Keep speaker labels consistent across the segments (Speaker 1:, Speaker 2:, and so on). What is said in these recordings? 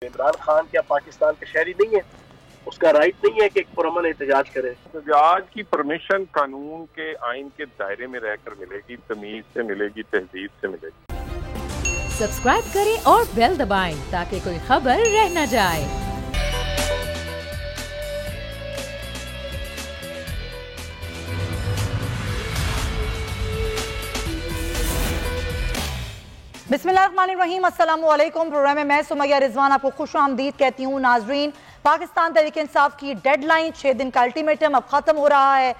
Speaker 1: इमरान खान क्या पाकिस्तान का शहरी नहीं है? उसका राइट नहीं है कि एक पुरअमन एहतजाज करे?
Speaker 2: एहतजाज की परमिशन कानून के आइन के दायरे में रहकर मिलेगी, तमीज से मिलेगी, तहजीब से मिलेगी।
Speaker 3: सब्सक्राइब करें और बेल दबाएं ताकि कोई खबर रह न जाए।
Speaker 4: बिस्मिल्लाहिर्रहमानिर्रहीम, अस्सलाम वालेकुम। प्रोग्राम में मैं सुमैया रिजवान आपको खुशामदीद कहती हूँ। नाजरीन, पाकिस्तान तहरीक इंसाफ की डेडलाइन 6 दिन का अल्टीमेटम अब ख़त्म हो रहा है।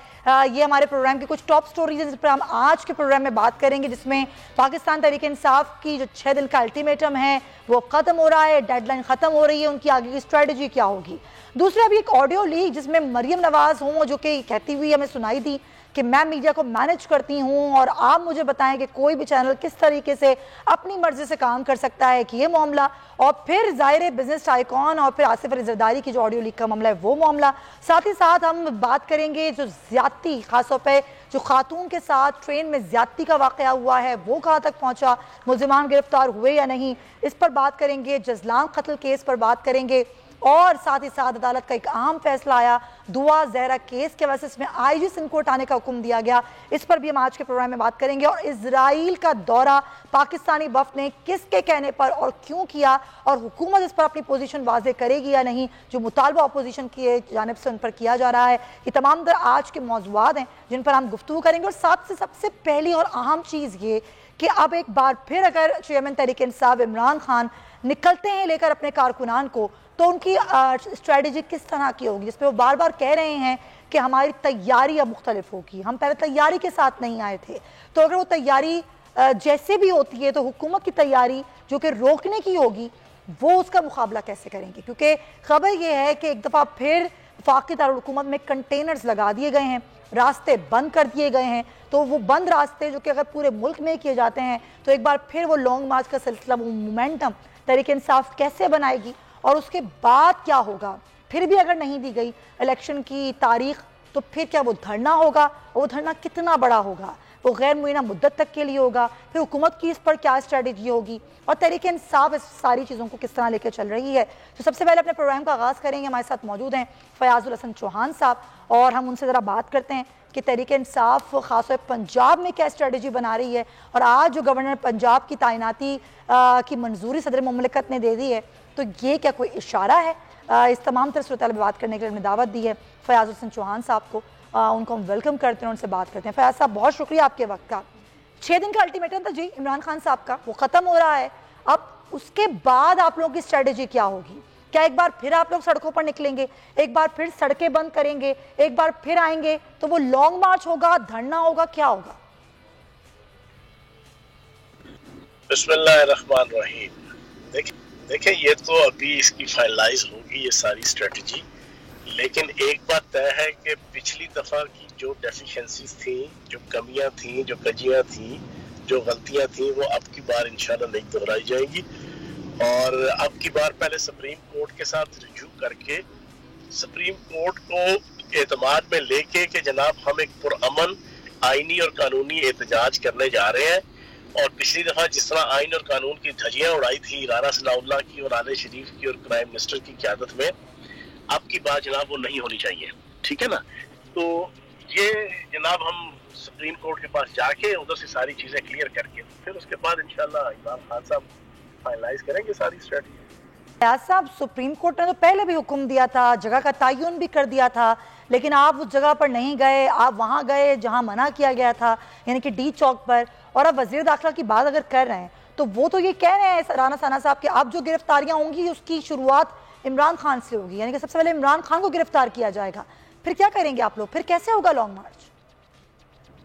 Speaker 4: ये हमारे प्रोग्राम की कुछ टॉप स्टोरीज जिस पर हम आज के प्रोग्राम में बात करेंगे, जिसमें पाकिस्तान तहरीक इंसाफ की जो 6 दिन का अल्टीमेटम है वो ख़त्म हो रहा है, डेडलाइन ख़त्म हो रही है, उनकी आगे की स्ट्रेटजी क्या होगी। दूसरी अभी एक ऑडियो लीक जिसमें मरियम नवाज हों जो कि कहती हुई हमें सुनाई दी कि मैं मीडिया को मैनेज करती हूं और आप मुझे बताएं कि कोई भी चैनल किस तरीके से अपनी मर्जी से काम कर सकता है, कि ये मामला। और फिर ज़ाहिर बिजनेस आइकॉन और फिर आसिफ अली जरदारी की जो ऑडियो लीक का मामला है वो मामला। साथ ही साथ हम बात करेंगे जो ज्यादती, खासतौर पर जो खातून के साथ ट्रेन में ज्यादती का वाक़या हुआ है वो कहाँ तक पहुँचा, मुलजिमान गिरफ्तार हुए या नहीं, इस पर बात करेंगे। जजलान कत्ल केस पर बात करेंगे और साथ ही साथ अदालत का एक अहम फैसला आया दुआ जहरा केस के वजह से इसमें आईजी सिंध को हटाने का हुक्म दिया गया। इस पर भी हम आज के प्रोग्राम में बात करेंगे। और इजराइल का दौरा पाकिस्तानी वफ़द ने किसके कहने पर और क्यों किया, और हुकूमत इस पर अपनी पोजीशन वाज़े करेगी या नहीं, जो मुतालबा अपोजिशन की जानिब से उन पर किया जा रहा है। ये तमाम दर आज के मौज़ूआत हैं जिन पर हम गुफ्तगू करेंगे। और साथ से सबसे पहली और अहम चीज़ ये कि अब एक बार फिर अगर चेयरमैन तहरीक इंसाफ इमरान खान निकलते हैं लेकर अपने कारकुनान को, तो उनकी स्ट्रेटजी किस तरह की होगी, जिसपे वो बार बार कह रहे हैं कि हमारी तैयारी अब मुख्तलिफ होगी, हम पहले तैयारी के साथ नहीं आए थे। तो अगर वो तैयारी जैसे भी होती है तो हुकूमत की तैयारी जो कि रोकने की होगी वो उसका मुकाबला कैसे करेंगे, क्योंकि खबर ये है कि एक दफ़ा फिर वफाकी दारुल-हुकूमत में कंटेनर्स लगा दिए गए हैं, रास्ते बंद कर दिए गए हैं। तो वो बंद रास्ते जो कि अगर पूरे मुल्क में किए जाते हैं तो एक बार फिर वो लॉन्ग मार्च का सिलसिला, वो मोमेंटम तहरीक इंसाफ कैसे बनाएगी और उसके बाद क्या होगा। फिर भी अगर नहीं दी गई इलेक्शन की तारीख तो फिर क्या वो धरना होगा, वो धरना कितना बड़ा होगा, वो गैर मुय्यना मुद्दत तक के लिए होगा, फिर हुकूमत की इस पर क्या स्ट्रेटजी होगी और तहरीक इंसाफ इस सारी चीज़ों को किस तरह लेकर चल रही है। तो सबसे पहले अपने प्रोग्राम का आगाज़ करेंगे। हमारे साथ मौजूद हैं फयाजुल हसन चौहान साहब और हम उनसे ज़रा बात करते हैं कि तहरीक इंसाफ ख़ासतौर पर पंजाब में क्या स्ट्रेटजी बना रही है। और आज जो गवर्नर पंजाब की तैनाती की मंजूरी सदर मुमलिकत ने दे दी है, तो ये क्या कोई इशारा है? इस तमाम तरह सूरत में बात करने के लिए हमने दावत दी है फयाजुल हसन चौहान साहब को। उनको हम वेलकम करते हैं, उनसे बात करते हैं। फयाज साहब, बहुत शुक्रिया आपके वक्त का। 6 दिन का अल्टीमेटम था जी इमरान खान साहब का, वो ख़त्म हो रहा है। अब उसके बाद आप लोगों की स्ट्रेटजी क्या होगी? क्या एक बार फिर आप लोग सड़कों पर निकलेंगे, एक बार फिर सड़कें बंद करेंगे, एक बार फिर आएंगे, तो वो लॉन्ग मार्च होगा, धरना होगा, क्या होगा?
Speaker 1: बिस्मिल्लाहिर्रहमानिर्रहीम। देखिए ये तो अभी इसकी फाइनलाइज होगी ये सारी स्ट्रेटजी, लेकिन एक बात तय है कि पिछली दफ़ा की जो डेफिशिएंसीज थी, जो कमियां थी, जो कजियां थी, जो गलतियां थी, वो अब की बार इंशाल्लाह नहीं दोहराई जाएंगी। और अब की बार पहले सुप्रीम कोर्ट के साथ रिव्यू करके सुप्रीम कोर्ट को एतमाद में लेके कि जनाब हम एक पुरअमन आईनी और कानूनी एहतजाज करने जा रहे हैं। और पिछली दफा जिस तरह आइन और कानून की धज्जियां उड़ाई थी राना सनाउल्लाह की और आले शरीफ की और प्राइम मिनिस्टर की क़यादत में, अब की बात जनाब वो नहीं होनी चाहिए, ठीक है ना। तो ये जनाब हम सुप्रीम कोर्ट के पास जाके उधर से सारी चीजें क्लियर करके फिर उसके बाद इंशाल्लाह इमरान खान साहब फाइनलाइज करेंगे सारी स्ट्रेटजी।
Speaker 4: साहब, सुप्रीम कोर्ट ने तो पहले भी हुक्म दिया था, जगह का तयन भी कर दिया था, लेकिन आप उस जगह पर नहीं गए, आप वहाँ गए जहाँ मना किया गया था, यानी कि डी चौक पर। और अब वज़ीर दाखिला की बात अगर कर रहे हैं तो वो तो ये कह रहे हैं राना साना साहब कि अब जो गिरफ्तारियाँ होंगी उसकी शुरुआत इमरान खान से होगी, यानी कि सबसे पहले इमरान खान को गिरफ्तार किया जाएगा। फिर क्या करेंगे आप लोग, फिर कैसे होगा लॉन्ग मार्च?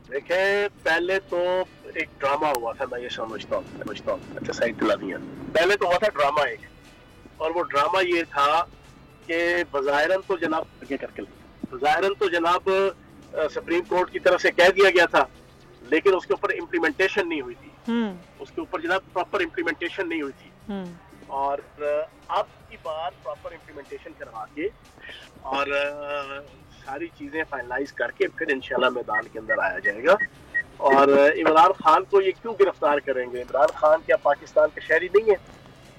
Speaker 1: देखें, पहले तो एक ड्रामा हुआ था, मैं ये समझता हूँ, अच्छा साइड दिला दिया। पहले तो हुआ था ड्रामा एक, और वो ड्रामा ये था कि बज़ाहिरन तो जनाब आगे करके बज़ाहिरन तो जनाब सुप्रीम कोर्ट की तरफ से कह दिया गया था, लेकिन उसके ऊपर इम्प्लीमेंटेशन नहीं हुई थी, उसके ऊपर जनाब प्रॉपर इम्प्लीमेंटेशन नहीं हुई थी। और अब की बार प्रॉपर इम्प्लीमेंटेशन करवा के और सारी चीजें फाइनलाइज करके फिर इंशाल्लाह मैदान के अंदर आया जाएगा। और इमरान खान को ये क्यों गिरफ्तार करेंगे? इमरान खान क्या पाकिस्तान का शहरी नहीं है?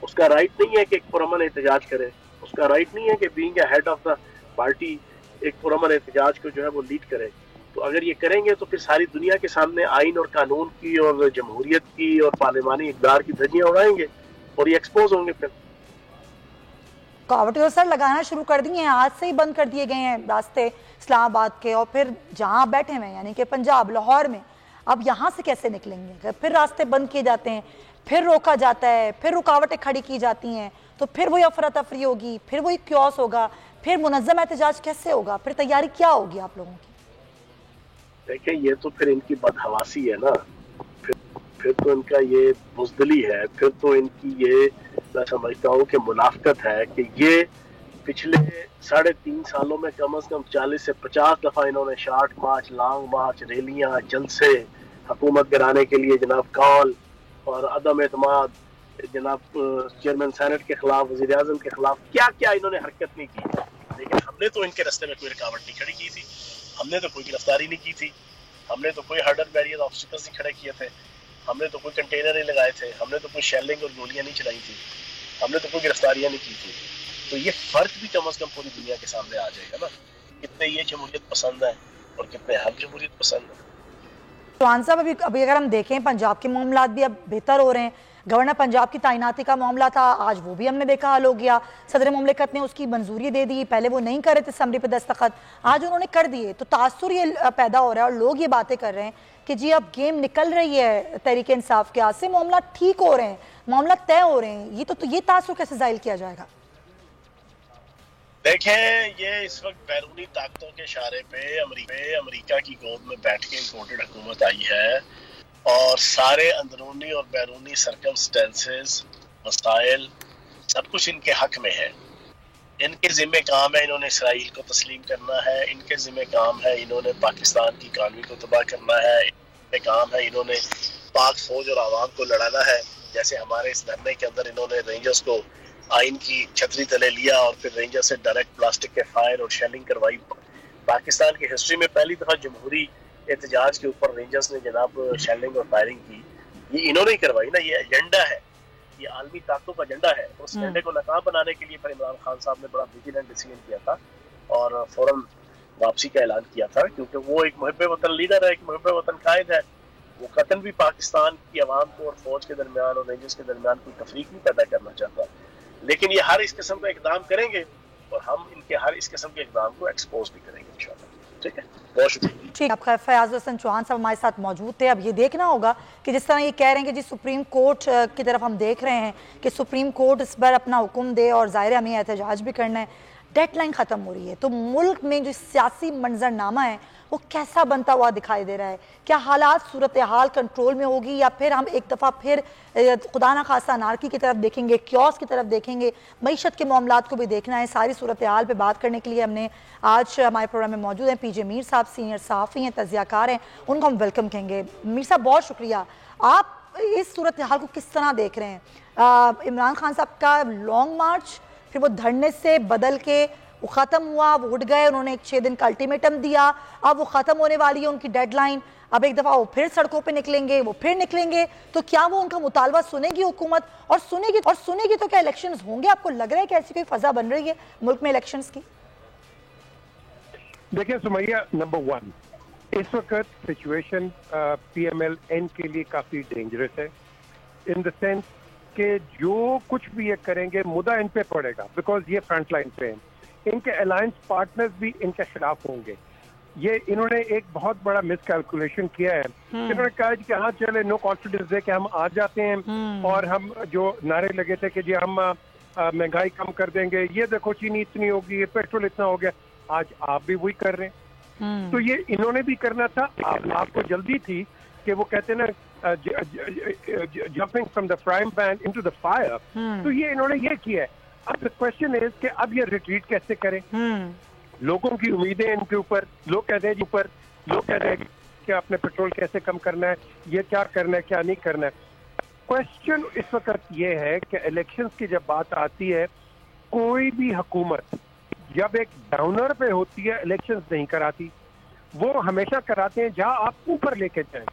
Speaker 1: उसका राइट नहीं है कि एक पुरअमन एहतजाज करे, उसका राइट नहीं है कि being a head of the party एक पुरअमन एहतजाज को जो है वो लीड करे। तो अगर ये करेंगे तो फिर सारी दुनिया के सामने आइन और कानून की और जमहूरियत की और पार्लिमानी इक़दार की धज्जियां उड़ाएंगे और ये एक्सपोज होंगे। फिर
Speaker 4: रुकावटें तो सर लगाना शुरू कर दी हैं, आज से ही बंद कर दिए गए हैं रास्ते इस्लामाबाद के, और फिर जहां बैठे हैं यानी कि पंजाब लाहौर में, अब यहाँ से कैसे निकलेंगे? फिर रास्ते बंद किए जाते हैं, फिर रोका जाता है, फिर रुकावटें खड़ी की जाती हैं, तो फिर वही अफरा तफरी होगी, फिर वही क्योस होगा, फिर मुनज़्ज़म एहतजाज कैसे होगा? फिर तैयारी क्या होगी आप लोगों की?
Speaker 1: देखिए ये तो फिर इनकी बदहवासी है ना, फिर तो इनका ये बुज़दिली है, फिर तो इनकी ये मैं समझता हूँ कि मुनाफकत है कि ये पिछले 3.5 सालों में कम से कम 40 से 50 दफा इन्होंने शार्ट मार्च, लॉन्ग मार्च, रैलियां, जलसे, हुकूमत गिराने के लिए जनाब कॉल और अदम एतमाद, जनाब चेयरमैन सेनेट के खिलाफ, वज़ीर आज़म के खिलाफ, क्या क्या इन्होंने हरकत नहीं की। लेकिन हमने तो इनके रास्ते में कोई रुकावट नहीं खड़ी की थी, हमने तो कोई गिरफ्तारी नहीं की थी, हमने तो कोई हर्डल बैरियर ऑब्स्टिकल्स नहीं खड़े किए थे, हमने तो कोई कंटेनर नहीं लगाए थे, हमने तो कोई शेलिंग और गोलियां नहीं चलाई थी, हमने तो कोई गिरफ्तारियां नहीं की थी। तो ये फर्क भी कम से कम पूरी दुनिया के सामने आ जाएगा ना, कितने ये जमहूरियत पसंद है और कितने हम जमहूरियत पसंद है।
Speaker 4: चौहान साहब अभी अगर हम देखें पंजाब के मामला भी अब बेहतर हो रहे हैं। गवर्नर पंजाब की तैनाती का मामला था, आज वो भी हमने देखा हल हो गया, सदर मुमलिकत ने उसकी मंजूरी दे दी, पहले वो नहीं कर रहे थे समरी पे दस्तखत, आज उन्होंने कर दिए। तो तासुर ये पैदा हो रहा है और लोग ये बातें कर रहे हैं कि जी अब गेम निकल रही है तहरीक इंसाफ के हाथ से, मामला ठीक हो रहे हैं, मामला तय हो रहे हैं। ये तासुर कैसे जाहिर किया जाएगा?
Speaker 1: देखें ये इस वक्त बैरूनी ताकतों के इशारे पे अमेरिका की गोद में बैठ के इम्पोर्टेड हुकूमत आई है और सारे अंदरूनी और बैरूनी सर्कमस्टेंसेस, मसाइल सब कुछ इनके हक में है। इनके जिम्मे काम है इन्होंने इसराइल को तस्लीम करना है, इनके जिम्मे काम है इन्होंने पाकिस्तान की इकानमी को तबाह करना है, इनके काम है इन्होंने पाक फौज और आवाम को लड़ाना है। जैसे हमारे इस धरने के अंदर इन्होंने रेंजर्स को आइन की छतरी तले लिया और फिर रेंजर से डायरेक्ट प्लास्टिक के फायर और शेलिंग करवाई। पाकिस्तान की हिस्ट्री में पहली दफा जमहूरी एहतजाज के ऊपर रेंजर्स ने जनाब शेलिंग और फायरिंग की, ये इन्होंने ही करवाई ना। ये एजेंडा है, ये आलमी ताकतों का एजेंडा है। उस एजेंडे को नाकाम बनाने के लिए फिर इमरान खान साहब ने बड़ा विजिलेंट डिसीजन किया था और फौरन वापसी का ऐलान किया था, क्योंकि वो एक मुहिब्बे वतन लीडर है, एक मुहिब्बे वतन कायद है। वो कतन भी पाकिस्तान की आवाम को और फौज के दरमियान और रेंजर्स के दरमियान कोई तफरीक नहीं पैदा करना चाहता। लेकिन ये हर इस किस्म का इकदाम करेंगे और हम इनके हर इस किस्म के इकदाम को एक्सपोज भी करेंगे इंशाल्लाह। ठीक है, बहुत शुक्रिया।
Speaker 4: ठीक, आपका फयाज हसन चौहान साहब हमारे साथ मौजूद थे। अब ये देखना होगा कि जिस तरह ये कह रहे हैं कि जी सुप्रीम कोर्ट की तरफ हम देख रहे हैं कि सुप्रीम कोर्ट इस पर अपना हुक्म दे और ज़ाहिर हमें एहतजाज भी करना है, डेडलाइन ख़त्म हो रही है, तो मुल्क में जो सियासी मंजरनामा है वो कैसा बनता हुआ दिखाई दे रहा है? क्या हालात सूरत हाल कंट्रोल में होगी या फिर हम एक दफ़ा फिर खुदा ना खासा अनारकी की तरफ देखेंगे, क्योस की तरफ देखेंगे? मईशत के मामलात को भी देखना है। सारी सूरत हाल पर बात करने के लिए हमने आज हमारे प्रोग्राम में मौजूद हैं पीजे मीर साहब, सीनियर सहाफ़ी हैं, तज़ियाकार हैं, उनको हम वेलकम कहेंगे। मीर साहब बहुत शुक्रिया। आप इस सूरत हाल को किस तरह देख रहे हैं? इमरान खान साहब का लॉन्ग मार्च फिर वो धरने से बदल के वो ख़त्म हुआ, वो उठ गए, उन्होंने एक 6 दिन का अल्टीमेटम दिया, अब वो ख़त्म होने वाली है उनकी डेडलाइन, अब एक दफ़ा वो फिर सड़कों पे निकलेंगे, वो फिर निकलेंगे, तो क्या वो उनका मुतालबा सुनेगी हुकूमत? और सुनेगी तो क्या इलेक्शंस होंगे? आपको लग रहा है कि ऐसी कोई फ़ज़ा बन रही है मुल्क में इलेक्शंस की?
Speaker 2: देखिए सुमैया, नंबर 1 इस वक्त सिचुएशन PMLN के लिए काफ़ी डेंजरस है, इन द सेंस कि जो कुछ भी ये करेंगे मुद्दा इन पे पड़ेगा, बिकॉज ये फ्रंट लाइन पे हैं। इनके अलायंस पार्टनर्स भी इनके खिलाफ होंगे। ये इन्होंने एक बहुत बड़ा मिस कैलकुलेशन किया है। इन्होंने कहा कि हाँ चले नो कॉन्फिडेंस दे के हम आ जाते हैं और हम जो नारे लगे थे कि जी हम महंगाई कम कर देंगे, ये देखो चीनी इतनी होगी, पेट्रोल इतना हो गया, आज आप भी वही कर रहे हैं। तो ये इन्होंने भी करना था। आपको जल्दी थी कि वो कहते ना jumping from the frying pan into the fire, तो ये इन्होंने ये किया है। अब द क्वेश्चन इज कि अब ये रिट्रीट कैसे करें? लोगों की उम्मीदें इनके ऊपर, लोग कहते हैं कि आपने पेट्रोल कैसे कम करना है, ये क्या करना है, क्या नहीं करना है। क्वेश्चन इस वक्त ये है कि इलेक्शंस की जब बात आती है, कोई भी हुकूमत जब एक डाउनर पे होती है इलेक्शंस नहीं कराती, वो हमेशा कराते हैं जहां आप ऊपर लेके जाएं।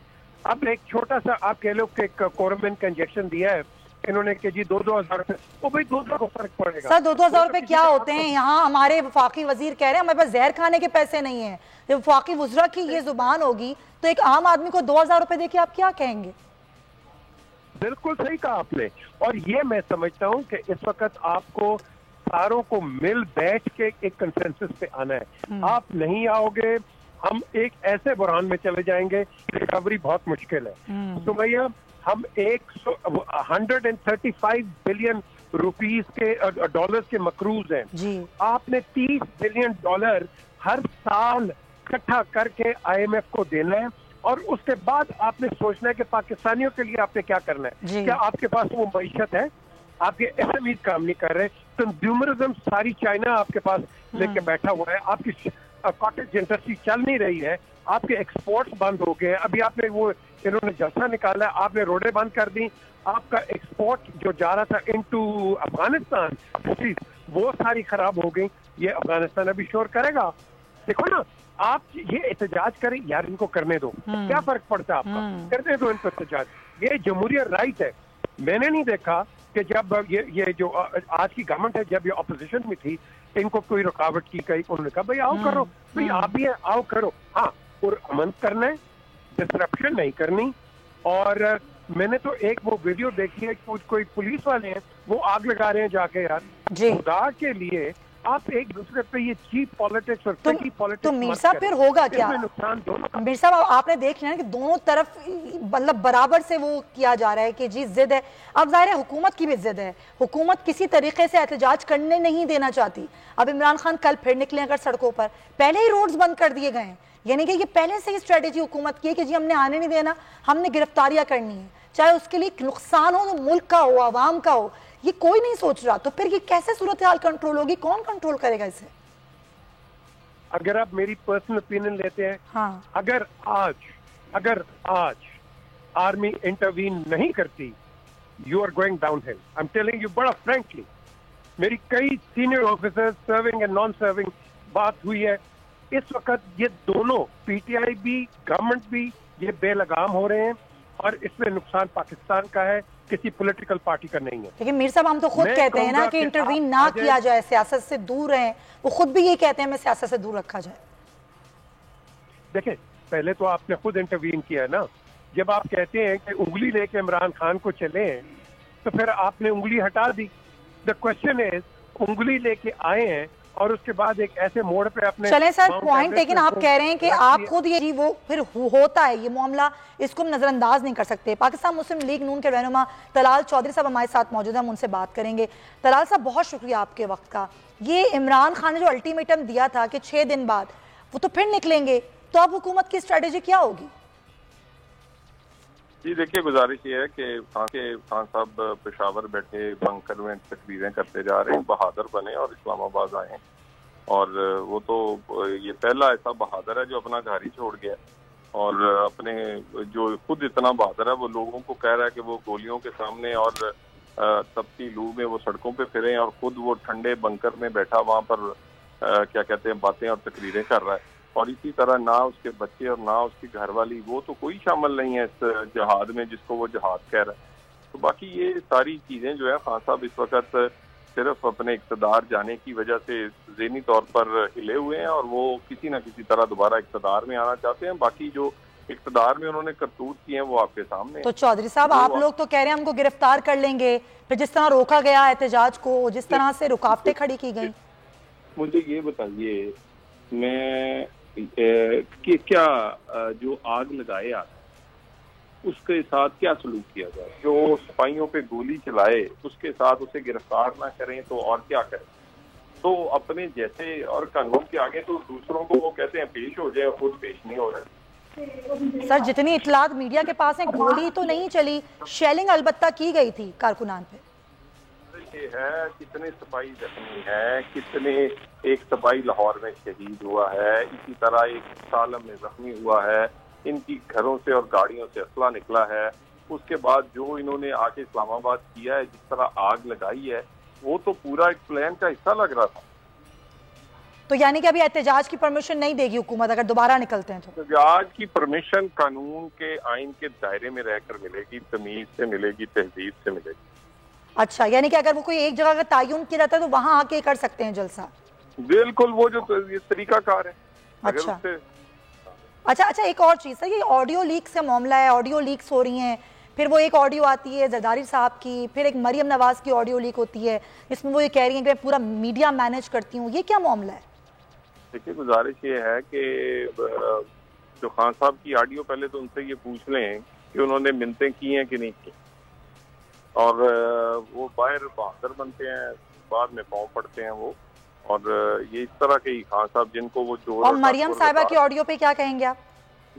Speaker 2: अब एक छोटा सा आप कह लो कि कोरोमिन का इंजेक्शन दिया है इन्होंने कि जी 2-2 हज़ार रुपए, वो भाई 2-2 को फर्क पड़ेगा।
Speaker 4: सर 2-2 हज़ार रुपए क्या होते हैं? यहाँ हमारे वफाकी वजीर कह रहे हैं हमारे पास जहर खाने के पैसे नहीं है। जब वफाकी वज़रा की ये जुबान होगी तो एक आम आदमी को 2 हज़ार रुपए देके आप क्या कहेंगे?
Speaker 2: बिल्कुल सही कहा आपने। और ये मैं समझता हूँ कि इस वक्त आपको सारों को मिल बैठ के एक कंसेंसस पे आना है। आप नहीं आओगे, हम एक ऐसे बुरहान में चले जाएंगे, रिकवरी बहुत मुश्किल है। तो भैया हम 135 बिलियन रुपीस के डॉलर्स के मकरूज हैं जी। आपने 30 बिलियन डॉलर हर साल इकट्ठा करके IMF को देना है और उसके बाद आपने सोचना है कि पाकिस्तानियों के लिए आपने क्या करना है। क्या आपके पास वो मईशत है? आपके SME काम नहीं कर रहे, कंज्यूमरिज्म सारी चाइना आपके पास लेके बैठा हुआ है, आपकी कॉटेज इंडस्ट्री चल नहीं रही है, आपके एक्सपोर्ट्स बंद हो गए। अभी आपने वो इन्होंने जलसा निकाला, आपने रोडें बंद कर दी, आपका एक्सपोर्ट जो जा रहा था इनटू अफगानिस्तान वो सारी खराब हो गई। ये अफगानिस्तान अभी शोर करेगा। देखो ना, आप ये एहतजाज करें यार, इनको करने दो, क्या फर्क पड़ता है आपका? करने दो इनको एहतजाज, ये जमहूरियत राइट है। मैंने नहीं देखा कि जब ये जो आज की गवर्नमेंट है, जब ये ऑपोजिशन में थी, इनको कोई रुकावट की गई, उन्होंने कहा भाई आओ करो, भाई आप भी है आओ करो। हाँ, और अमन करना है, डिसरप्शन नहीं करनी। और मैंने तो एक वो वीडियो देखी है, कोई पुलिस वाले हैं वो आग लगा रहे हैं जाके। यार खुदा के लिए आप एक दूसरे पे ये चीप पॉलिटिक्स और पेटी पॉलिटिक्स।
Speaker 4: तो मीर साहब फिर होगा क्या?
Speaker 2: नुकसान दोनों।
Speaker 4: मीर साहब आपने देख लिया कि दोनों तरफ मतलब बराबर से वो किया जा रहा है कि जी जिद है। अब जाहिर है हुकूमत की भी जिद है, हुकूमत किसी तरीके से एहतजाज करने नहीं देना चाहती। अब इमरान खान कल फिर निकले अगर सड़कों पर, पहले ही रोड्स बंद कर दिए गए हैं, यानी कि ये पहले से ही स्ट्रेटेजी हुकूमत की है कि जी हमने आने नहीं देना, हमने गिरफ्तारियां करनी है, चाहे उसके लिए नुकसान हो तो मुल्क का हो, आवाम का हो, ये कोई नहीं सोच रहा। तो फिर ये कैसे सूरत हाल कंट्रोल होगी? कौन कंट्रोल करेगा इसे?
Speaker 2: अगर आप मेरी पर्सनल ओपिनियन लेते हैं,
Speaker 4: हाँ।
Speaker 2: अगर आज आर्मी इंटरवीन नहीं करती, you are going downhill. I am telling you बड़ा फ्रैंकली। मेरी कई senior officers serving and non serving बात हुई है। इस वक्त ये दोनों PTI भी गवर्नमेंट भी ये बेलगाम हो रहे हैं और इसमें नुकसान पाकिस्तान का है, किसी पॉलिटिकल पार्टी का नहीं है।
Speaker 4: लेकिन मीर साहब हम तो खुद कहते हैं ना कि इंटरवीन ना किया जाए, सियासत से दूर रहें। वो खुद भी ये कहते हैं हमें सियासत से दूर रखा जाए।
Speaker 2: देखें, पहले तो आपने खुद इंटरवीन किया ना। जब आप कहते हैं कि उंगली लेके इमरान खान को चले, तो फिर आपने उंगली हटा दी। द क्वेश्चन इज, उंगली लेके आए हैं और उसके बाद एक ऐसे मोड़ पे अपने
Speaker 4: चलें सर पॉइंट, लेकिन आप कह रहे हैं कि आप खुद ये वो फिर होता है ये मामला, इसको हम नजरअंदाज नहीं कर सकते। पाकिस्तान मुस्लिम लीग नून के रहनुमा तलाल चौधरी साहब हमारे साथ मौजूद हैं, हम उनसे बात करेंगे। तलाल साहब बहुत शुक्रिया आपके वक्त का। ये इमरान खान ने जो अल्टीमेटम दिया था कि 6 दिन बाद वो तो फिर निकलेंगे, तो अब हुकूमत की स्ट्रेटेजी क्या होगी?
Speaker 5: जी देखिए, गुजारिश ये है कि खान साहब पेशावर बैठे बंकर में तकरीरें करते जा रहे हैं, बहादुर बने और इस्लामाबाद आए। और वो तो ये पहला ऐसा बहादुर है जो अपना घर ही छोड़ गया और अपने जो खुद इतना बहादुर है वो लोगों को कह रहा है कि वो गोलियों के सामने और तपती लू में वो सड़कों पे फिरे और खुद वो ठंडे बंकर में बैठा वहां पर क्या कहते हैं बातें और तकरीरें कर रहा है। और इसी तरह ना उसके बच्चे और ना उसकी घरवाली, वो तो कोई शामिल नहीं है इस जहाद में जिसको वो जहाद कह रहा है। तो बाकी ये सारी चीजें जो है खान साहब इस वक्त सिर्फ अपने इक़्तिदार जाने की वजह से ज़हनी तौर पर हिले हुए हैं और वो किसी न किसी तरह दोबारा इक़्तिदार में आना चाहते हैं। बाकी जो इक़्तिदार में उन्होंने करतूत किए हैं वो आपके सामने।
Speaker 4: तो चौधरी साहब आप लोग तो कह रहे हैं हमको गिरफ्तार कर लेंगे, फिर जिस तरह रोका गया एहतजाज को, जिस तरह से रुकावटें खड़ी की गई,
Speaker 5: मुझे ये बताइए मैं कि क्या जो आग लगाया उसके साथ क्या सलूक किया जाए? जो सिपाहियों पे गोली चलाए उसके साथ उसे गिरफ्तार ना करें तो और क्या करें? तो अपने जैसे और कानून के आगे तो दूसरों को वो कहते हैं पेश हो जाए, खुद पेश नहीं हो रहे।
Speaker 4: सर जितनी इतलात मीडिया के पास है, गोली तो नहीं चली, शेलिंग अलबत्ता की गई थी कारकुनान पे।
Speaker 5: ये है कितने सिपाही जख्मी हैं, कितने एक सिपाही लाहौर में शहीद हुआ है, इसी तरह एक सालम में जख्मी हुआ है, इनकी घरों से और गाड़ियों से असला निकला है। उसके बाद जो इन्होंने आके इस्लामाबाद किया है, जिस तरह आग लगाई है, वो तो पूरा एक प्लान का हिस्सा लग रहा था।
Speaker 4: तो यानी कि अभी एहतजाज की परमिशन नहीं देगी हुकूमत अगर दोबारा निकलते हैं तो?
Speaker 5: एहतजाज की परमिशन कानून के आइन के दायरे में रहकर मिलेगी, तमीज से मिलेगी, तहजीब से मिलेगी।
Speaker 4: अच्छा, यानी कि अगर वो कोई एक जगह का तयन किया जाता है तो वहां आके कर सकते हैं जलसा?
Speaker 5: बिल्कुल, वो जो ये तरीकाकार है।
Speaker 4: अच्छा अच्छा, एक और चीज सर, ये ऑडियो लीक्स का मामला है, ऑडियो लीक्स हो रही हैं, फिर वो एक ऑडियो आती है जरदारी साहब की, फिर एक मरियम नवाज की ऑडियो लीक होती है जिसमें वो ये कह रही हैं कि मैं पूरा मीडिया मैनेज करती हूँ, ये क्या मामला है?
Speaker 5: देखिए, गुजारिश ये है कि जो खान साहब की ऑडियो, पहले तो उनसे ये पूछ लें कि उन्होंने मिन्नतें की हैं कि नहीं की, और वो बाहर बहादुर बनते हैं, बाद में पाँव पड़ते हैं वो, और ये इस तरह के ही खान साहब जिनको वो चोर
Speaker 4: और मरियम साहिबा की ऑडियो पे क्या कहेंगे आप?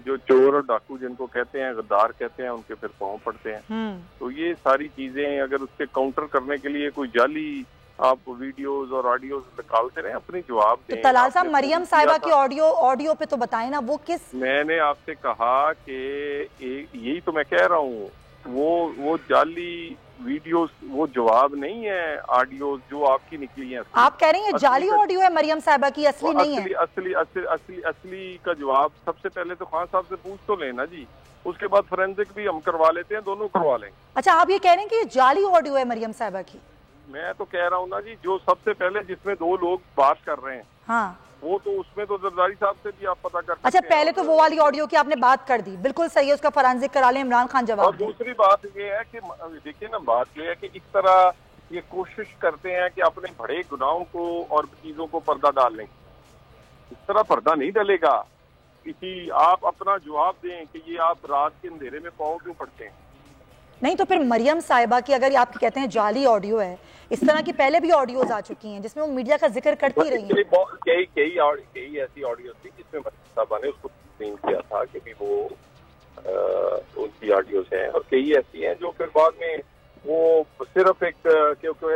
Speaker 5: जो चोर और डाकू जिनको कहते हैं, गद्दार कहते हैं, उनके फिर पाँव पड़ते हैं। तो ये सारी चीजें अगर उसके काउंटर करने के लिए कोई जाली आप वीडियोस और ऑडियोज निकालते रहे, अपनी जवाब दें।
Speaker 4: तो तलाल साहब, मरियम साहिबा की ऑडियो पे तो बताएं ना, वो किस?
Speaker 5: मैंने आपसे कहा कि यही तो मैं कह रहा हूँ, वो जाली वीडियोस वो जवाब नहीं है, ऑडियो जो आपकी निकली है।
Speaker 4: आप कह रही हैं जाली ऑडियो है मरियम साहिबा की, असली नहीं है?
Speaker 5: असली का जवाब सबसे पहले तो खान साहब से पूछ तो लेना जी, उसके बाद फोरेंसिक भी हम करवा लेते हैं, दोनों करवा लेंगे।
Speaker 4: अच्छा, आप ये कह रहे हैं कि जाली ऑडियो है मरियम साहिबा की?
Speaker 5: मैं तो कह रहा हूँ ना जी, जो सबसे पहले जिसमें 2 लोग बात कर रहे हैं,
Speaker 4: हाँ,
Speaker 5: वो तो उसमें तो जरदारी साहब से भी आप पता कर सकते
Speaker 4: अच्छा,
Speaker 5: हैं।
Speaker 4: पहले तो वो वाली ऑडियो की आपने बात कर दी, बिल्कुल सही है, उसका फोरेंसिक करा लें, इमरान खान जवाब।
Speaker 5: और दूसरी बात ये है कि देखिए ना, बात ये है कि इस तरह ये कोशिश करते हैं कि अपने बड़े गुनाहों को और चीजों को पर्दा डाल लें। इस तरह पर्दा नहीं डलेगा किसी, आप अपना जवाब दें कि ये आप रात के अंधेरे में पाँव क्यों पड़ते हैं।
Speaker 4: नहीं तो फिर मरियम साहिबा की अगर आप कहते हैं जाली ऑडियो है, इस तरह की पहले भी ऑडियोज आ चुकी हैं जिसमें वो मीडिया का जिक्र करती रही हैं।
Speaker 5: कई ऐसी ऑडियो थी जिसमें मरियम साहिबा ने उसको तस्लीम किया था कि भी वो उनकी ऑडियोज हैं, और कई ऐसी हैं जो फिर बाद में वो सिर्फ एक क्योंकि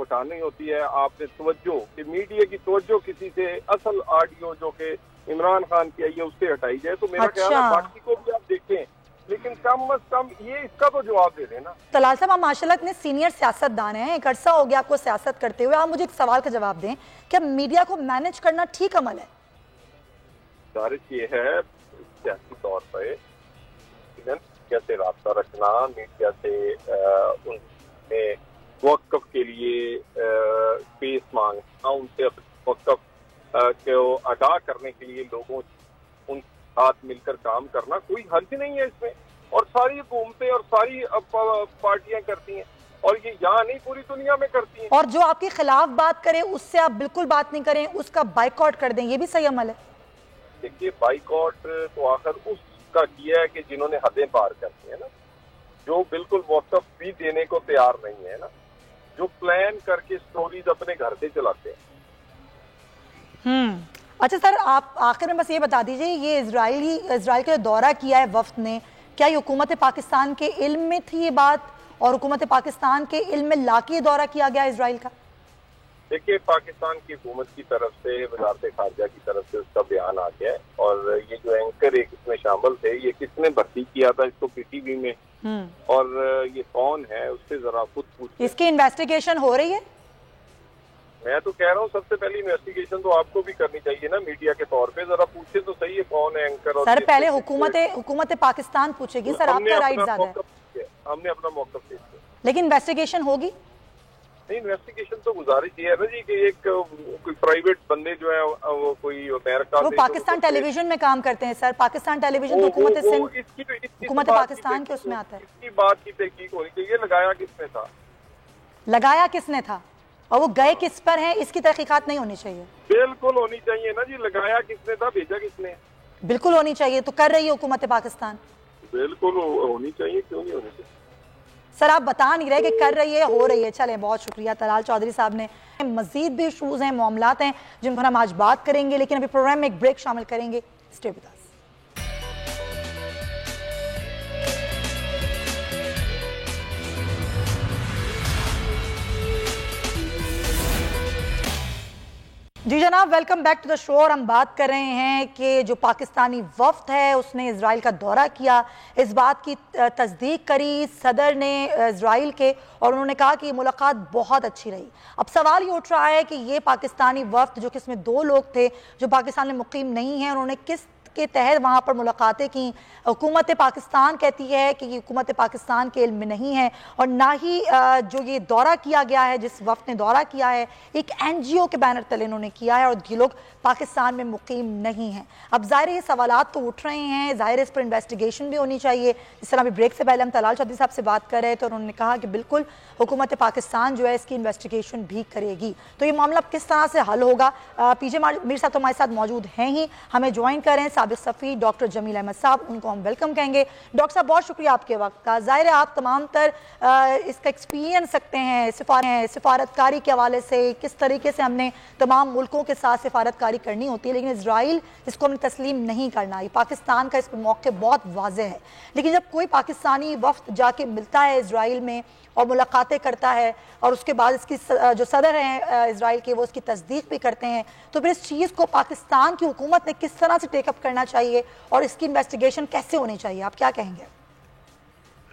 Speaker 5: हटानी होती है, आपने तवज्जो कि मीडिया की तवज्जो किसी से असल ऑडियो जो कि इमरान खान की आई है उससे हटाई जाए। तो मेरा ख्याल है बाकी को भी आप देखें, लेकिन कम अज कम ये इसका तो जवाब दे देना।
Speaker 4: तलाल साहब, आप माशाल्लाह इतने सीनियर सियासतदान हैं, एक अरसा हो गया आपको सियासत करते हुए, आप मुझे एक सवाल का जवाब दें, क्या मीडिया को मैनेज करना ठीक अमल है?
Speaker 5: गुजारिश ये है सियासी तौर पर मीडिया से रब्ता रखना, मीडिया से उनके वक़्फ़ के लिए स्पेस मांगना, उनसे अपने वक़्फ़ को अदा करने के लिए लोगों उन साथ मिलकर काम करना, कोई हर्ज नहीं है इसमें। और सारी हुकूमतें और सारी पार्टियां करती हैं, और ये यहाँ नहीं पूरी दुनिया में करती हैं।
Speaker 4: और जो आपके खिलाफ बात करे उससे आप बिल्कुल बात नहीं करें, उसका बाइकआउट कर दें, ये भी सही अमल है?
Speaker 5: देखिए, बाइकआउट तो आखिर उसका किया है कि जिन्होंने हदें पार करती है ना, जो बिल्कुल वक़्फ़ भी देने को तैयार नहीं है ना, जो प्लान करके स्टोरीज अपने घर से चलाते हैं।
Speaker 4: अच्छा सर, आप आखिर में बस ये बता दीजिए, ये इजराइल का दौरा किया है वफ्द ने, क्या ये हुकूमत पाकिस्तान के इल्म में थी ये बात, और हुकूमत पाकिस्तान के इल्म में लाके दौरा किया गया इजराइल का?
Speaker 5: देखिए, पाकिस्तान की हुकूमत की तरफ से, वज़ारत ख़ारिजा की तरफ से उसका बयान आ गया है, और ये जो एंकर एक इसमें शामिल थे, ये किसने भर्ती किया था इसको पीटीवी में, और ये कौन है, उससे जरा खुद पूछिए।
Speaker 4: इसकी इन्वेस्टिगेशन हो रही है?
Speaker 5: मैं तो कह रहा हूँ सबसे पहले इन्वेस्टिगेशन तो आपको भी करनी चाहिए ना, मीडिया के तौर पे, जरा पूछे तो सही है कौन है एंकर।
Speaker 4: सर पहले हुकूमत पाकिस्तान पूछेगी, सर आपका राइट ज्यादा है।
Speaker 5: हमने अपना मौक़िफ़ पेश किया,
Speaker 4: लेकिन इन्वेस्टिगेशन होगी
Speaker 5: नहीं। इन्वेस्टिगेशन तो गुजारिश ये है ना जी कि एक कोई प्राइवेट बंदे जो है वो कोई अमेरिका,
Speaker 4: वो पाकिस्तान टेलीविजन में काम करते हैं सर, पाकिस्तान टेलीविजन तो हुकूमत पाकिस्तान के उसमें आता है।
Speaker 5: इसकी बात की तहकीक होनी चाहिए, लगाया किसने था,
Speaker 4: लगाया किसने था, और वो गए किस पर हैं, इसकी तहकीकात नहीं होनी चाहिए?
Speaker 5: बिल्कुल होनी चाहिए ना जी, लगाया किसने था, भेजा किसने?
Speaker 4: बिल्कुल होनी चाहिए। तो कर रही है हुकूमत पाकिस्तान?
Speaker 5: बिल्कुल होनी चाहिए, क्यों नहीं होनी चाहिए?
Speaker 4: सर आप बता नहीं रहे कि कर रही है, हो रही है। चले, बहुत शुक्रिया तलाल चौधरी साहब ने। मजीद भी इशूज़ हैं, मामलात हैं जिन पर हम आज बात करेंगे, लेकिन अभी प्रोग्राम में एक ब्रेक शामिल करेंगे। Stay with us. जी जनाब, welcome back to the show. और हम बात कर रहे हैं कि जो पाकिस्तानी वफ्द है उसने इजराइल का दौरा किया, इस बात की तस्दीक करी सदर ने इजराइल के, और उन्होंने कहा कि ये मुलाकात बहुत अच्छी रही। अब सवाल ये उठ रहा है कि ये पाकिस्तानी वफ्द, जो कि इसमें 2 लोग थे जो पाकिस्तान में मुकीम नहीं हैं, उन्होंने के तहत वहाँ पर मुलाकातें की। हुकूमत पाकिस्तान कहती है कि हुकूमत पाकिस्तान के इल्म में नहीं है, और ना ही जो ये दौरा किया गया है, जिस वक्त ने दौरा किया है एक NGO के बैनर तले इन्होंने किया है, और ये लोग पाकिस्तान में मुकीम नहीं हैं। अब ज़ाहिर ये सवालात तो उठ रहे हैं, ज़ाहिर इस पर इन्वेस्टिगेशन भी होनी चाहिए। जिस तरह अभी ब्रेक से पहले हम तलाल चौधरी साहब से बात कर रहे थे, तो उन्होंने कहा कि बिल्कुल हुकूमत पाकिस्तान जो है इसकी इन्वेस्टिगेशन भी करेगी। तो ये मामला किस तरह से हल होगा, PJ मीर साहब तो हमारे साथ मौजूद हैं ही, हमें ज्वाइन कर रहे हैं साबिक सफ़ी डॉक्टर जमील अहमद साहब, उनको हम वेलकम कहेंगे। डॉक्टर साहब बहुत शुक्रिया आपके वक्त का। ज़ाहिर है आप तमाम तर इसका एक्सपीरियंस सकते हैं सिफारतकारी के हवाले से, किस तरीके से हमने तमाम मुल्कों के साथ सिफारतकारी करनी होती है, लेकिन इजराइल इसको हमने तस्लीम नहीं करना। ये पाकिस्तान का इस पर मौक़िफ़ बहुत वाज़ेह है। लेकिन जब कोई पाकिस्तानी वफ्द जाके मिलता है इजराइल में और मुलाकातें करता है, और उसके बाद इसकी जो सदर हैं इजराइल के वो उसकी तस्दीक भी करते हैं, तो फिर इस चीज़ को पाकिस्तान की हुकूमत ने किस तरह से टेकअप करना चाहिए और इसकी इन्वेस्टिगेशन कैसे होनी चाहिए, आप क्या कहेंगे?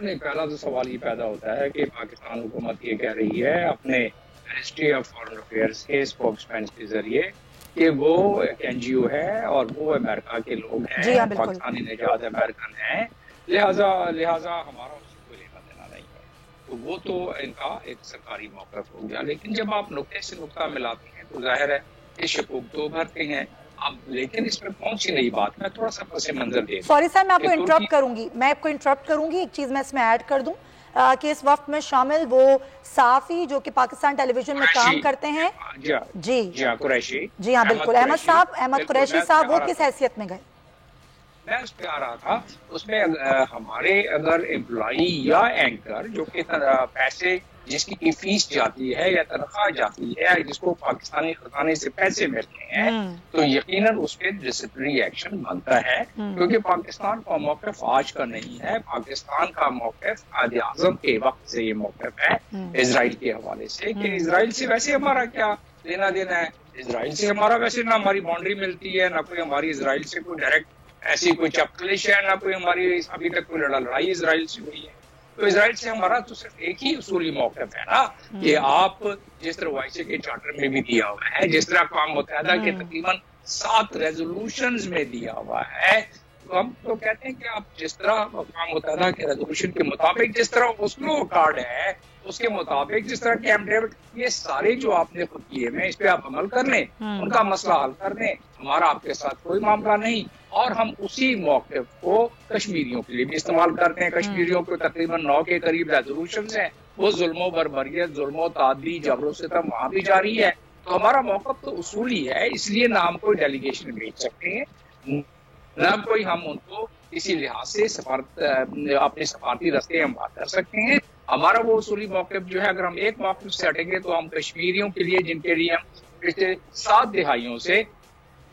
Speaker 6: नहीं, पहला तो सवाल ये पैदा होता है कि पाकिस्तान हुकूमत ये कह रही है अपने मिनिस्ट्री ऑफ फॉरेन अफेयर्स के स्पोक्समैन के जरिए कि वो एक NGO है और वो अमेरिका के लोग हैं, पाकिस्तानी निजात अमेरिकन हैं, लिहाजा हमारा उससे कोई लेना देना नहीं है। तो वो तो इनका एक सरकारी मौक़िफ़ हो गया। लेकिन जब आप नुक्ते से नुक्ता मिलाते हैं तो जाहिर है कि शकूक तो भरते हैं। अब लेकिन इसमें पहुंची नहीं बात, मैं थोड़ा सा पसे मंजर दे,
Speaker 4: सॉरी सर, मैं आपको इंटरप्ट करूंगी, एक चीज मैं इसमें ऐड कर दूं कि इस वक्त में शामिल वो साफी जो कि पाकिस्तान टेलीविजन में काम करते हैं, जी कुरैशी, जी हाँ बिल्कुल, अहमद कुरैशी साहब, वो किस हैसियत में गए?
Speaker 6: मैं उस पे आ रहा था। उसमें हमारे अगर एम्प्लॉई या एंकर जो कि पैसे जिसकी फीस जाती है या तनख्वाह जाती है, जिसको पाकिस्तानी खजाने से पैसे मिलते हैं, तो यकीनन उस पर डिसिप्लिनरी एक्शन बनता है, क्योंकि पाकिस्तान का मौक़िफ़ आज का नहीं है। पाकिस्तान का मौक़िफ़ कायद आज़म के वक्त से ये मौक़िफ़ है इजराइल के हवाले से कि इजराइल से वैसे हमारा क्या लेना देना है, इजराइल से हमारा वैसे ना हमारी बाउंड्री मिलती है, ना कोई हमारी इजराइल से कोई डायरेक्ट ऐसी कोई चपकलिश है, ना कोई हमारी अभी तक कोई लड़ाई इजराइल से हुई है। तो इजराइल से हमारा तो सिर्फ एक ही उसूली मौक़िफ़ है ना कि आप जिस तरह OIC के चार्टर में भी दिया हुआ है, जिस तरह अक़वाम मुत्तहिदा के तकरीबन 7 रेजोल्यूशंस में दिया हुआ है, तो हम तो कहते हैं कि आप जिस तरह अक़वाम मुत्तहिदा के रेजोल्यूशन के मुताबिक, जिस तरह ओस्लो कार्ड है उसके मुताबिक, जिस तरह कैंप डेविड, ये सारे जो आपने खुद किए हैं इस पे आप अमल कर लें, उनका मसला हल कर लें, हमारा आपके साथ कोई मामला नहीं। और हम उसी मौक़िफ़ को कश्मीरियों के लिए भी इस्तेमाल करते हैं। कश्मीरियों को तकरीबन 9 के करीब रेजोल्यूशंस हैं, वो जुल्मो बर्बरियत, जुल्मो तादी, जबरो सितम वहाँ भी जारी है। तो हमारा मौक़िफ़ तो उसूली है, इसलिए ना हम कोई डेलीगेशन भेज सकते हैं, ना कोई हम उनको किसी लिहाज से अपने सफारती रास्ते हम बात कर सकते हैं। हमारा वो उसूली मौक़िफ़ जो है, अगर हम एक मौक़िफ़ से हटेंगे तो हम कश्मीरियों के लिए, जिनके लिए हम पिछले 7 दिहाइयों से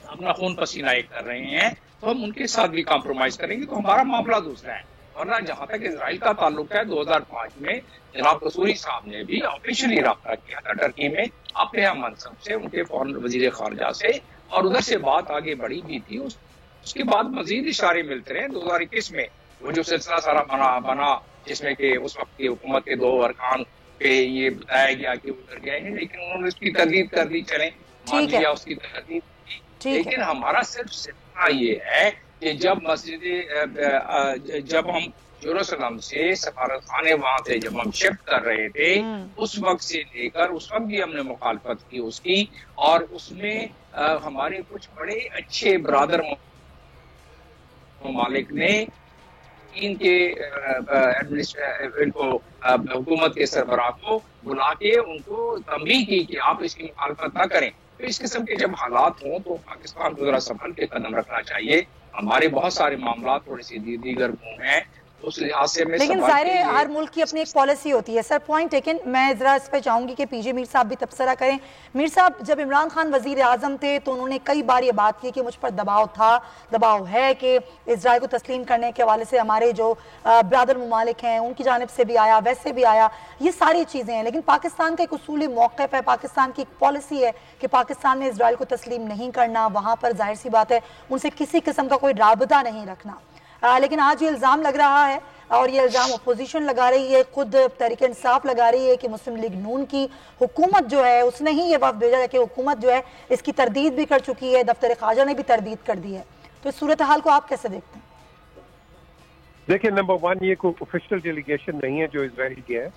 Speaker 6: अपना खून पसीना एक कर रहे हैं, तो हम उनके साथ भी कॉम्प्रोमाइज करेंगे, तो हमारा मामला दूसरा है। वरना जहां तक इजराइल का ताल्लुक है, 2005 में जनाब कसूरी साहब ने भी ऑफिशियली रब्ता किया था टर्की में अपने हम मनसब से, उनके फॉरेन वजीर खारजा से, और उधर से बात आगे बढ़ी भी थी। उसके बाद मजीद इशारे मिलते रहे। 2021 में वो जो सिलसिला सारा बना जिसमें कि उस वक्त की हुकूमत के 2 अरकान पे ये बताया गया कि उधर गए हैं, लेकिन उन्होंने उसकी तरदीद कर दी, चले मान लिया उसकी तरदीद। लेकिन हमारा सिर्फ सिलसिला ये है कि जब हम जेरूसलम से सफारत खाने वहां से जब हम शिफ्ट कर रहे थे, उस वक्त से लेकर उस वक्त भी हमने मुखालफत की उसकी, और उसमें हमारे कुछ बड़े अच्छे ब्रादर ममालिक ने इनके इनको हुकूमत के सरबराह को बुला के उनको तंबीह की कि आप इसकी मुखालफत ना करें। तो इस किस्म के जब हालात हों तो पाकिस्तान को जरा संभल के कदम रखना चाहिए। हमारे बहुत सारे मामला थोड़े से दीगर गुम हैं, उस लिहाज से
Speaker 4: लेकिन सारे हर मुल्क की अपनी एक पॉलिसी होती है। Sir point taken. मैं जरा इस पर चाहूंगी कि PJ मीर साहब भी तबसरा करें। मीर साहब, जब इमरान खान वजीर आजम थे तो उन्होंने कई बार ये बात की कि मुझ पर दबाव था, दबाव है कि इजराइल को तस्लीम करने के हवाले से हमारे जो ब्रादर ममालिक हैं उनकी जानिब से भी आया, वैसे भी आया, ये सारी चीज़ें हैं। लेकिन पाकिस्तान का एक उसूली मौक़िफ़ है, पाकिस्तान की एक पॉलिसी है कि पाकिस्तान ने इजराइल को तस्लीम नहीं करना, वहाँ पर जाहिर सी बात है उनसे किसी किस्म का कोई राबता नहीं रखना। लेकिन आज ये इल्ज़ाम लग रहा है, और ये इल्ज़ाम अपोजिशन लगा रही है, खुद तहरीक इंसाफ लगा रही है कि मुस्लिम लीग नून की हुकूमत जो है उसने ही ये वक्त भेजा है कि हुकूमत जो है इसकी तरदीद भी कर चुकी है, दफ्तर ख़ाजा ने भी तरदीद कर दी है। तो इस सूरत हाल को आप कैसे देखते हैं?
Speaker 2: देखिए, नंबर वन, ये कोई ऑफिशियल डेलीगेशन नहीं है जो इजराइल की है,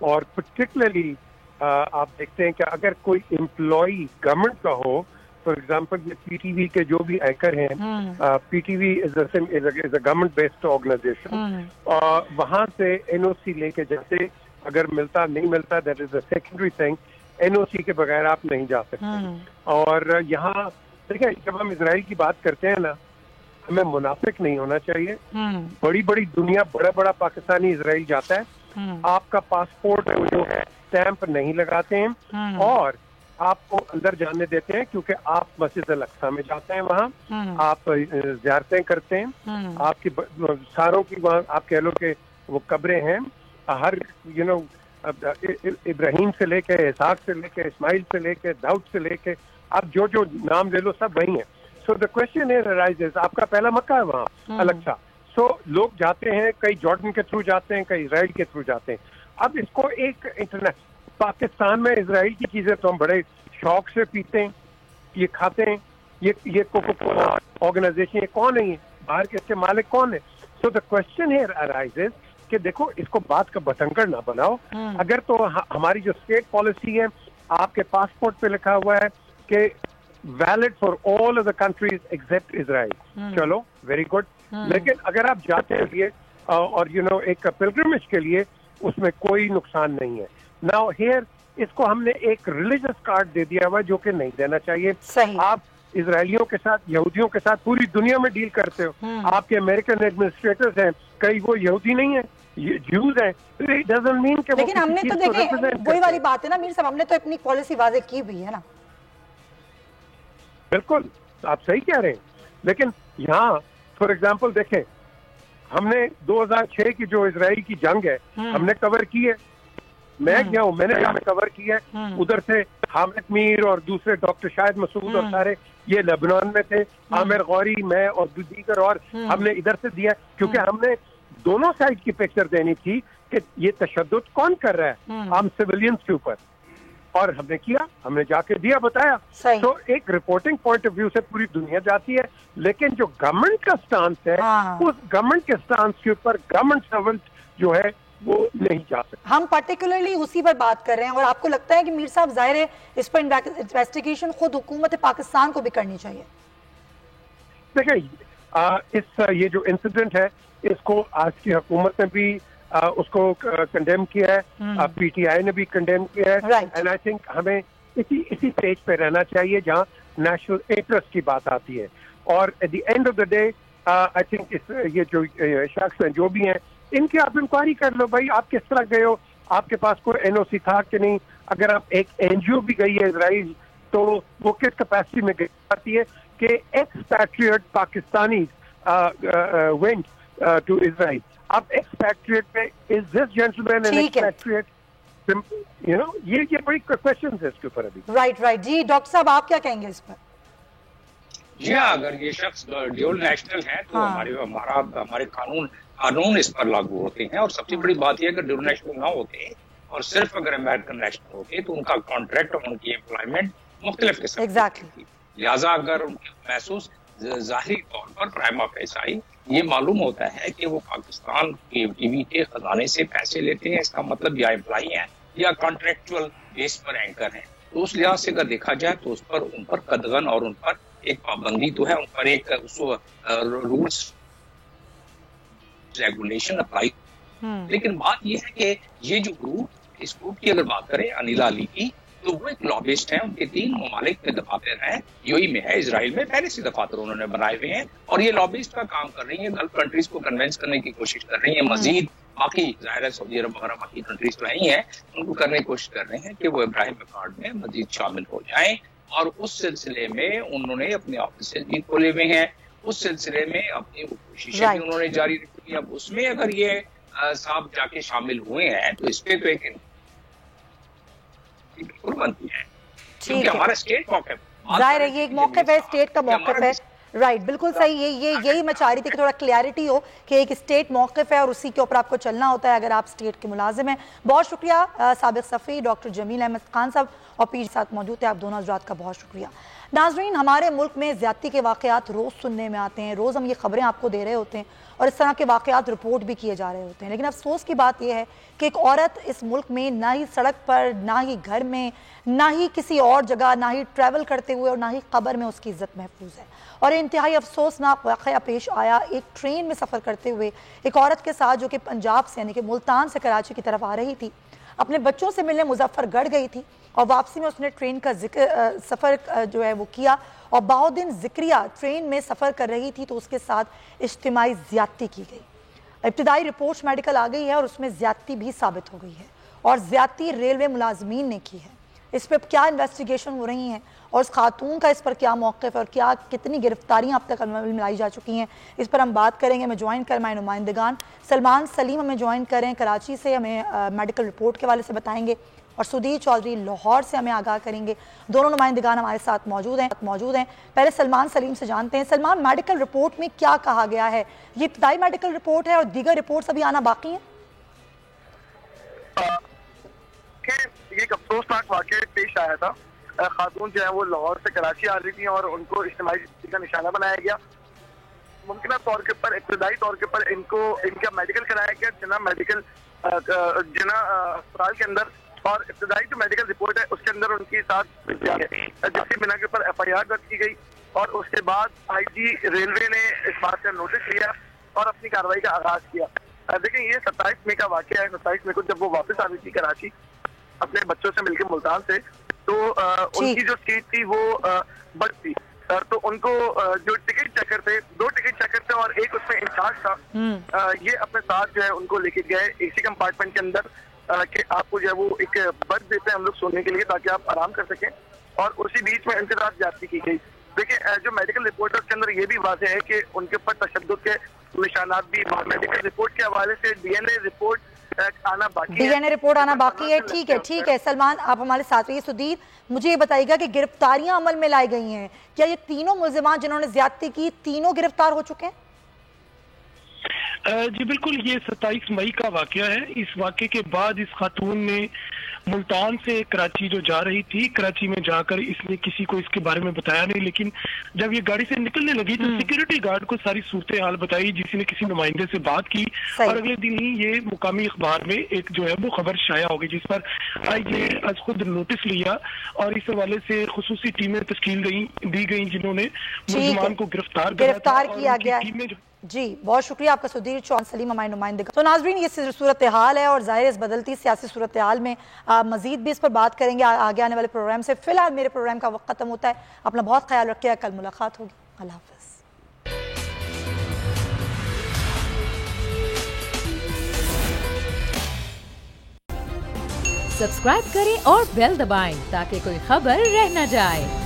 Speaker 2: और पर्टिकुलरली आप देखते हैं कि अगर कोई एम्प्लॉई गवर्नमेंट का हो, फॉर एग्जांपल ये पीटीवी के जो भी एंकर हैं, PTV is a government based organization, वहां से एनओसी लेके जाते, अगर मिलता नहीं मिलता that is a secondary thing, NOC के बगैर आप नहीं जा सकते। और यहाँ देखिए, जब हम इजराइल की बात करते हैं ना, हमें मुनाफिक नहीं होना चाहिए। बड़ी बड़ी दुनिया, बड़ा बड़ा पाकिस्तानी इजराइल जाता है, आपका पासपोर्ट जो है स्टैंप नहीं लगाते हैं और आपको अंदर जाने देते हैं, क्योंकि आप मस्जिद अल अक्सा में जाते हैं, वहाँ आप ज़ियारतें करते हैं, आपकी सारों की वहाँ आप कह लो कि वो कब्रें हैं, हर इब्राहिम से लेके, इसहाक से लेके, इस्माइल से लेके, दाऊद से लेके, आप जो जो नाम ले लो सब वही है। So the question is arises, आपका पहला मक्का है वहाँ अल अक्सा, सो लोग जाते हैं, कई जॉर्डन के थ्रू जाते हैं, कई इजराइल के थ्रू जाते हैं। अब इसको एक इंटरनेट पाकिस्तान में इजराइल की चीजें तो हम बड़े शौक से पीते हैं, ये खाते हैं, ये कोका कोला ऑर्गेनाइजेशन, ये कौन है, ये बाहर के इसके मालिक कौन है? So the question here arises कि देखो, इसको बात का बतंगड़ ना बनाओ। अगर तो हमारी जो स्टेट पॉलिसी है, आपके पासपोर्ट पे लिखा हुआ है कि valid for all of the countries except Israel, चलो वेरी गुड, लेकिन अगर आप जाते हैं और एक पिलग्रिमेज के लिए, उसमें कोई नुकसान नहीं है। नाउ हियर इसको हमने एक रिलीजियस कार्ड दे दिया हुआ जो कि नहीं देना चाहिए।
Speaker 4: सही।
Speaker 2: आप इजरायलियों के साथ, यहूदियों के साथ पूरी दुनिया में डील करते हो, आपके अमेरिकन एडमिनिस्ट्रेटर्स हैं, कई वो यहूदी नहीं है, ज्यूज हैं, इट डजंट मीन कि
Speaker 4: लेकिन हमने तो देखें, वही वाली बात है ना मीर साहब, हमने तो अपनी पॉलिसी वाज़ेह की हुई है ना। बिल्कुल,
Speaker 2: आप सही कह रहे हैं, लेकिन यहाँ फॉर एग्जाम्पल देखें, हमने 2006 की जो इजराइल की जंग है हमने कवर की है, मैं गया हूँ, मैंने कवर किया है, उधर से हामिद मीर और दूसरे डॉक्टर शाहिद मसूद और सारे ये लेबनान में थे, आमिर गौरी, मैं और दीगर, और हमने इधर से दिया, क्योंकि हमने दोनों साइड की पिक्चर देनी थी कि ये तशद्दुद कौन कर रहा है आम सिविलियंस के ऊपर, और हमने किया, हमने जाके दिया, बताया। तो एक रिपोर्टिंग पॉइंट ऑफ व्यू से पूरी दुनिया जाती है, लेकिन जो गवर्नमेंट का स्टांस है, उस गवर्नमेंट के स्टांस के ऊपर गवर्नमेंट सर्वेंट जो है वो नहीं जा सकते।
Speaker 4: हम पर्टिकुलरली उसी पर बात कर रहे हैं, और आपको लगता है कि मीर साहब, जाहिर है इस पर इन्वेस्टिगेशन खुद हुकूमत पाकिस्तान को भी करनी चाहिए?
Speaker 2: देखिए, ये जो इंसिडेंट है, इसको आज की हुकूमत ने भी उसको कंडेम किया है, पीटीआई ने भी कंडेम किया है, एंड आई थिंक हमें इसी पेज पे रहना चाहिए जहां नेशनल इंटरेस्ट की बात आती है। और at the end of the day I think ये जो शख्स हैं जो भी हैं, इनकी आप इंक्वायरी कर लो, भाई आप किस तरह गए हो, आपके पास कोई एनओसी था कि नहीं, अगर आप एक एनजीओ भी गई है इजराइल, तो वो किस कैपेसिटी में गई आती है कि expatriate Pakistani went to Israel. अब एक्सपैट्रिएट पे is this gentleman an expatriate, ये बड़ी क्वेश्चन है इसके ऊपर अभी।
Speaker 4: राइट जी, डॉक्टर साहब आप क्या कहेंगे इस पर?
Speaker 6: जी हाँ, अगर ये शख्स ड्यूल नेशनल है तो हमारे कानून इस पर लागू होते हैं। और सबसे बड़ी बात यह, अगर ड्यूल नेशनल ना होते और सिर्फ अगर अमेरिकन नेशनल होते तो उनका कॉन्ट्रैक्ट और उनकी एम्प्लॉयमेंट मुख्तलिफ किस्म की थी। लिहाजा अगर उनके महसूस जाहिरी तौर पर प्राइमा फेसाई ये मालूम होता है कि वो पाकिस्तान के टीवी के खजाने से पैसे लेते हैं, इसका मतलब या एम्प्लॉई है या कॉन्ट्रेक्चुअल बेस पर एंकर हैं, तो उस लिहाज से अगर देखा जाए तो उन पर कदगन और उन पर एक पाबंदी तो है, उन पर एक रूल्स रेगुलेशन अप्लाई। लेकिन बात यह है कि ये जो ग्रुप, इस ग्रुप की अगर बात करें अनिला अली की, तो वो एक लॉबिस्ट हैं, उनके 3 ममालिक में दफातर हैं, यूएई में है, इजराइल में पहले से दफातर उन्होंने बनाए हुए हैं, और ये लॉबिस्ट का काम कर रही है, गल्फ कंट्रीज को कन्विंस करने की कोशिश कर रही है, मजीद बाकी जाहिर है सऊदी अरब वगैरह बाकी कंट्रीज तो ही हैं, उनको करने की कोशिश कर रहे हैं कि वो इब्राहिम अकॉर्ड में मजीद शामिल हो जाएं। और उस सिलसिले में उन्होंने अपने ऑफिस भी खोले हुए हैं, उस सिलसिले में अपनी कोशिशें भी उन्होंने जारी रखी। अब उसमें अगर ये साहब जाके शामिल हुए हैं तो इस पे तो एक बिल्कुल बनती है, क्योंकि हमारा स्टेट मौक़िफ़,
Speaker 4: जाहिर है ये एक मौक़िफ़ है, स्टेट का मौक़िफ़ है, राइट, बिल्कुल सही। यही मैं चाह रही थी कि थोड़ा क्लैरिटी हो कि एक स्टेट मौक़िफ़ है और उसी के ऊपर आपको चलना होता है अगर आप स्टेट के मुलाजिम हैं। बहुत शुक्रिया साबिक़ सफ़ी डॉक्टर जमील अहमद खान साहब और पीर साथ मौजूद थे, आप दोनों हज़रात का बहुत शुक्रिया। नाज़रीन, हमारे मुल्क में ज़्यादती के वाक़यात रोज़ सुनने में आते हैं, रोज़ हम ये खबरें आपको दे रहे होते हैं और इस तरह के वाक़यात रिपोर्ट भी किए जा रहे होते हैं, लेकिन अफसोस की बात यह है कि एक औरत इस मुल्क में ना ही सड़क पर, ना ही घर में, ना ही किसी और जगह, ना ही ट्रैवल करते हुए और ना ही कब्र में उसकी इज्जत महफूज है। और इंतहाई अफसोसनाक वाक़या पेश आया एक ट्रेन में सफ़र करते हुए एक औरत के साथ जो कि पंजाब से यानी कि मुल्तान से कराची की तरफ आ रही थी, अपने बच्चों से मिलने मुजफ्फरगढ़ गई थी और वापसी में उसने ट्रेन का सफ़र जो है वो किया और बाउद्दीन ज़िक्रिया ट्रेन में सफ़र कर रही थी तो उसके साथ इज्तिमाई ज़्यादती की गई। इब्तिदाई रिपोर्ट्स मेडिकल आ गई है और उसमें ज़्यादती भी साबित हो गई है और ज़्यादती रेलवे मुलाजमीन ने की है। इस पर क्या इन्वेस्टिगेशन हो रही हैं और उस खातून का इस पर क्या मौक़िफ़ और क्या कितनी गिरफ्तारियाँ अब तक अमल में लाई जा चुकी हैं, इस पर हम बात करेंगे। हमें ज्वाइन कर हमारे नुमाइंदगान सलमान सलीम हमें ज्वाइन करें कराची से, हमें मेडिकल रिपोर्ट के वाले से बताएंगे और सुधीर चौधरी लाहौर से हमें आगाह करेंगे। दोनों नुमाइंदगान हमारे साथ मौजूद हैं। पहले सलमान सलीम से जानते हैं। सलमान, मेडिकल रिपोर्ट में क्या कहा गया है? ये इब्तिदाई मेडिकल रिपोर्ट है और दीगर रिपोर्ट्स अभी आना बाकी हैं।
Speaker 7: एक अफसोसनाक वाक़या पेश आया था। खातून जो है वो लाहौर से कराची आ रही थी और उनको इज्तिमाई का निशाना बनाया गया। मुमकिन तौर के ऊपर इब्तिदाई तौर के ऊपर इनका मेडिकल कराया गया जिना अस्पताल के अंदर और इब्तिदाई जो मेडिकल रिपोर्ट है उसके अंदर उनकी साथ जिसकी बिना के ऊपर FIR दर्ज की गई और उसके बाद IG रेलवे ने इस बात का नोटिस लिया और अपनी कार्रवाई का आगाज किया। देखिए, ये 27 मई का वाक़या है। 27 मई को जब वो वापस आ रही थी कराची अपने बच्चों से मिलकर मुल्तान से, तो उनकी जो सीट थी वो बस थी, तो उनको जो टिकट चेकर थे, 2 टिकट चेकर थे और एक उसमें इंचार्ज था, ये अपने साथ जो है उनको लेके गए AC कंपार्टमेंट के अंदर कि आपको जो है वो एक बर्थ देते हैं हम लोग सोने के लिए ताकि आप आराम कर सकें और उसी बीच में इनके साथ ज्यादती की गई। देखिए, जो मेडिकल रिपोर्ट है उसके अंदर ये भी वाज़ेह है कि उनके ऊपर तशद्दुद के निशानात भी मेडिकल रिपोर्ट के हवाले से DNA रिपोर्ट आना बाकी है। ठीक है सलमान, आप हमारे साथ रहिए। सुधीर, मुझे ये बताइएगा कि गिरफ्तारियां अमल में लाई गई हैं, क्या ये तीनों मुल्जिमान जिन्होंने ज्यादती की तीनों गिरफ्तार हो चुके हैं?
Speaker 8: जी बिल्कुल, ये 27 मई का वाकया है। इस वाकये के बाद इस खातून ने मुल्तान से कराची जो जा रही थी, कराची में जाकर इसने किसी को इसके बारे में बताया नहीं, लेकिन जब ये गाड़ी से निकलने लगी तो सिक्योरिटी गार्ड को सारी सूरत हाल बताई, जिसने किसी नुमाइंदे से बात की और अगले दिन ही ये मुकामी अखबार में एक जो है वो खबर शाया हो गई, जिस पर IG आज खुद नोटिस लिया और इस हवाले से खुसूसी टीमें तश्कील दी गई जिन्होंने मुलजमान को गिरफ्तार
Speaker 4: किया गया। जी, बहुत शुक्रिया आपका सुधीर चौधरी सलीम हमारे नुमाइंदे। तो नाजरीन, ये सूरत हाल है और जाहिर इस बदलती सियासी सूरत हाल में मजीद भी इस पर बात करेंगे आगे आने वाले प्रोग्राम से। फिलहाल मेरे प्रोग्राम का वक्त खत्म होता है। अपना बहुत ख्याल रखिएगा, कल मुलाकात होगी। अल्लाह हाफ़िज़।
Speaker 3: सब्सक्राइब करें और बेल दबाएं ताकि कोई खबर रह न जाए।